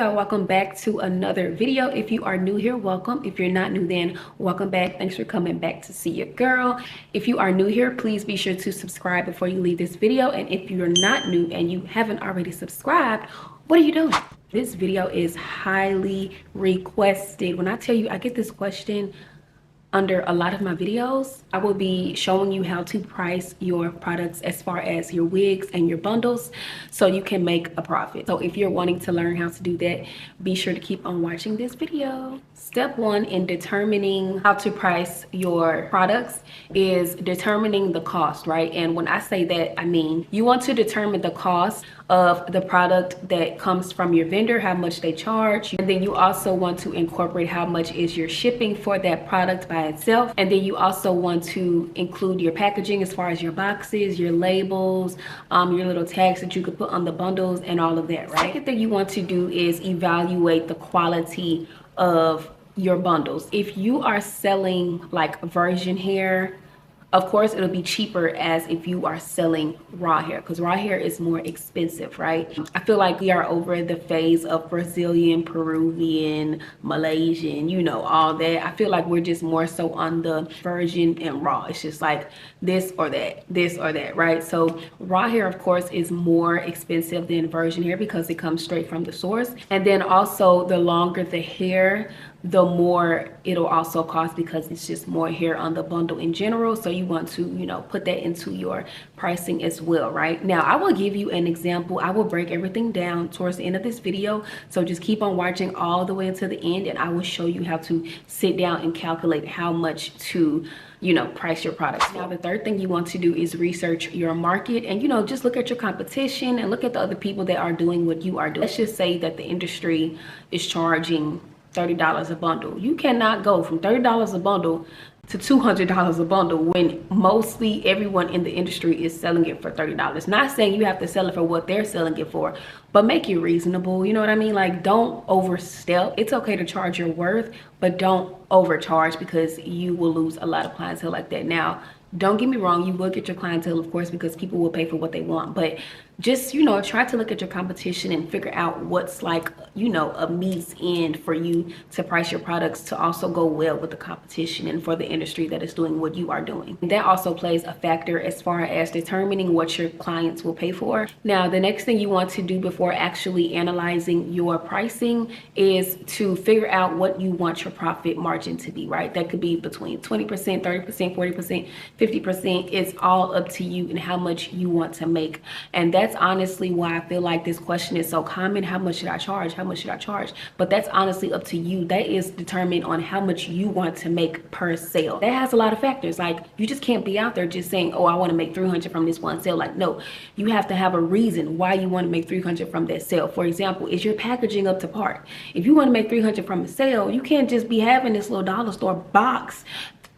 y'all, welcome back to another video. If you are new here, welcome. If you're not new, then welcome back. Thanks for coming back to see your girl. If you are new here, please be sure to subscribe before you leave this video. And if you're not new and you haven't already subscribed, what are you doing? This video is highly requested. When I tell you I get this question under a lot of my videos, I will be showing you how to price your products as far as your wigs and your bundles so you can make a profit. So if you're wanting to learn how to do that, be sure to keep on watching this video. Step one in determining how to price your products is determining the cost, right? And when I say that, I mean you want to determine the cost of the product that comes from your vendor, how much they charge, and then you also want to incorporate how much is your shipping for that product by itself. And then you also want to include your packaging as far as your boxes, your labels, your little tags that you could put on the bundles and all of that, right? Second thing you want to do is evaluate the quality of your bundles. If you are selling like virgin hair, of course, it'll be cheaper as if you are selling raw hair, because raw hair is more expensive, right? I feel like we are over the phase of Brazilian, Peruvian, Malaysian, you know, all that. I feel like we're just more so on the virgin and raw. It's just like this or that, right? So raw hair, of course, is more expensive than virgin hair because it comes straight from the source. And then also the longer the hair, the more it'll also cost because it's just more hair on the bundle in general. So you want to, you know, put that into your pricing as well, right? Now, I will give you an example. I will break everything down towards the end of this video. So just keep on watching all the way until the end, and I will show you how to sit down and calculate how much to, you know, price your products. Now, the third thing you want to do is research your market and, you know, just look at your competition and look at the other people that are doing what you are doing. Let's just say that the industry is charging $30 a bundle. You cannot go from $30 a bundle to $200 a bundle when mostly everyone in the industry is selling it for $30. Not saying you have to sell it for what they're selling it for, but make it reasonable. You know what I mean? Like, don't overstep. It's okay to charge your worth, but don't overcharge because you will lose a lot of clientele like that. Now, don't get me wrong, you will get your clientele, of course, because people will pay for what they want, but just, you know, try to look at your competition and figure out what's like, you know, a means end for you to price your products to also go well with the competition and for the industry that is doing what you are doing. And that also plays a factor as far as determining what your clients will pay for. Now, the next thing you want to do before actually analyzing your pricing is to figure out what you want your profit margin to be, right? That could be between 20%, 30%, 40%, 50%. It's all up to you and how much you want to make. And that's honestly why I feel like this question is so common. How much should I charge? How much should I charge? But that's honestly up to you. That is determined on how much you want to make per sale. That has a lot of factors. Like, you just can't be out there just saying, oh, I want to make 300 from this one sale. Like, no, you have to have a reason why you want to make 300 from that sale. For example, is your packaging up to par? If you want to make 300 from a sale, you can't just be having this little dollar store box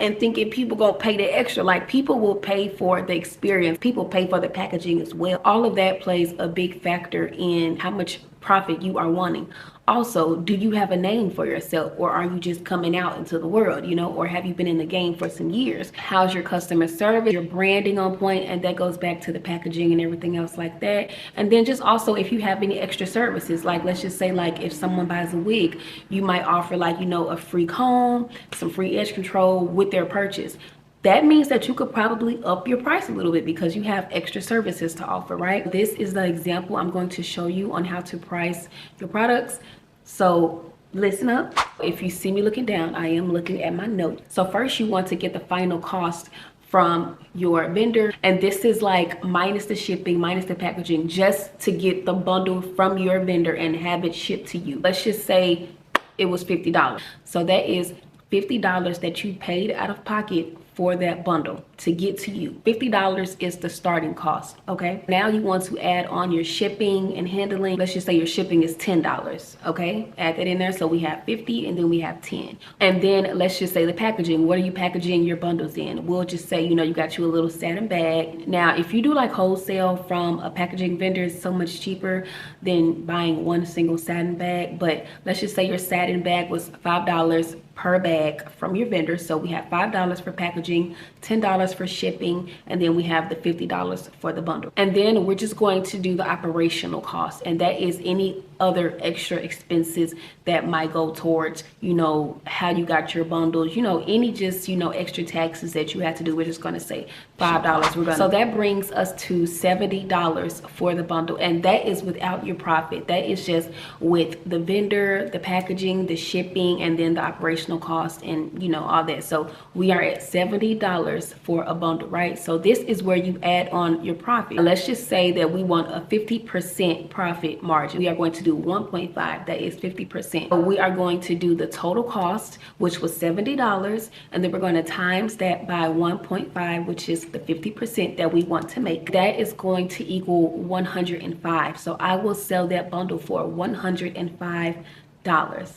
and thinking people gonna pay the extra. Like, people will pay for the experience. People pay for the packaging as well. All of that plays a big factor in how much profit you are wanting. Also, do you have a name for yourself, or are you just coming out into the world, you know, or have you been in the game for some years? How's your customer service, your branding on point? And that goes back to the packaging and everything else like that. And then just also if you have any extra services, like let's just say like if someone buys a wig, you might offer like, you know, a free comb, some free edge control with their purchase. That means that you could probably up your price a little bit because you have extra services to offer, right? This is the example I'm going to show you on how to price your products. So listen up. If you see me looking down, I am looking at my notes. So first you want to get the final cost from your vendor. And this is like minus the shipping, minus the packaging, just to get the bundle from your vendor and have it shipped to you. Let's just say it was $50. So that is $50 that you paid out of pocket for that bundle to get to you. $50 is the starting cost, okay? Now you want to add on your shipping and handling. Let's just say your shipping is $10, okay? Add that in there. So we have 50 and then we have 10. And then let's just say the packaging. What are you packaging your bundles in? We'll just say, you know, you got you a little satin bag. Now, if you do like wholesale from a packaging vendor, it's so much cheaper than buying one single satin bag. But let's just say your satin bag was $5. per bag from your vendor. So we have $5 for packaging, $10 for shipping, and then we have the $50 for the bundle. And then we're just going to do the operational cost, and that is any other extra expenses that might go towards, you know, how you got your bundles, you know, any just, you know, extra taxes that you have to do. We're just going to say $5. So that brings us to $70 for the bundle, and that is without your profit. That is just with the vendor, the packaging, the shipping, and then the operational cost, and you know, all that. So we are at $70 for a bundle, right? So this is where you add on your profit. Let's just say that we want a 50% profit margin. We are going to do 1.5, that is 50%. So we are going to do the total cost, which was $70, and then we're going to times that by 1.5, which is the 50% that we want to make. That is going to equal 105. So I will sell that bundle for $105.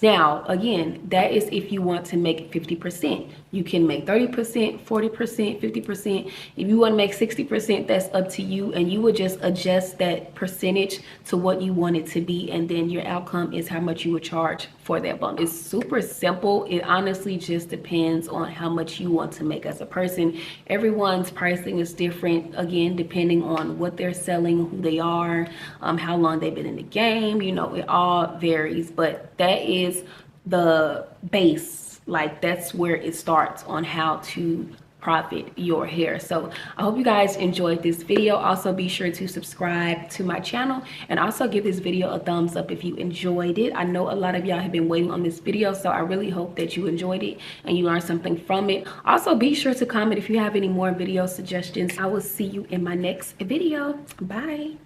Now, again, that is if you want to make 50%. You can make 30%, 40%, 50%. If you want to make 60%, that's up to you. And you would just adjust that percentage to what you want it to be. And then your outcome is how much you would charge for that bundle. It's super simple. It honestly just depends on how much you want to make as a person. Everyone's pricing is different, again, depending on what they're selling, who they are, how long they've been in the game. You know, it all varies, but that is the base. Like, that's where it starts on how to profit your hair. So I hope you guys enjoyed this video. Also, be sure to subscribe to my channel, and also give this video a thumbs up if you enjoyed it. I know a lot of y'all have been waiting on this video, so I really hope that you enjoyed it and you learned something from it. Also, be sure to comment if you have any more video suggestions. I will see you in my next video. Bye.